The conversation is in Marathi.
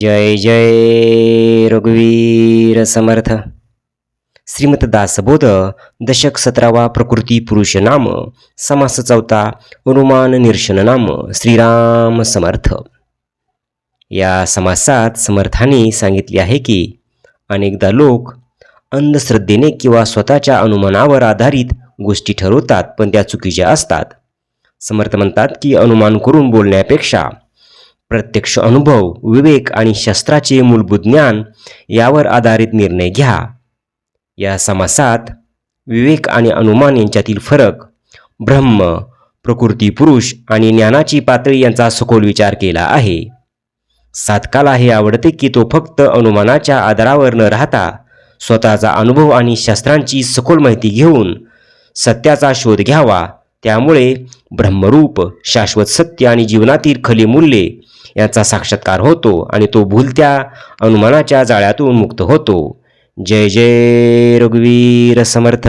जय जय रघुवीर समर्थ. श्रीमद दासबोध दशक 17वा प्रकृती पुरुष नाम समास 4 अनुमान निरशन नाम श्रीराम समर्थ. या समासात समर्थांनी सांगितले आहे की अनेकदा लोक अंधश्रद्धेने किंवा स्वतःच्या अनुमानावर आधारित गोष्टी ठरवतात, पण त्या चुकीच्या असतात. समर्थ म्हणतात की अनुमान करून बोलण्यापेक्षा प्रत्यक्ष अनुभव, विवेक आणि शास्त्राचे मूलभूत ज्ञान यावर आधारित निर्णय घ्या. या समासात विवेक आणि अनुमान यांच्यातील फरक, ब्रह्म, प्रकृती पुरुष आणि ज्ञानाची पातळी यांचा सखोल विचार केला आहे. साधकाला हे आवडते की तो फक्त अनुमानाच्या आधारावर न राहता स्वतःचा अनुभव आणि शास्त्रांची सखोल माहिती घेऊन सत्याचा शोध घ्यावा. त्यामुळे ब्रह्मरूप शाश्वत सत्य आणि जीवनातील खरी मूल्ये यांचा साक्षात्कार होतो आणि तो भूलत्या अनुमानाच्या जाळ्यातून मुक्त होतो. जय जय रघुवीर समर्थ.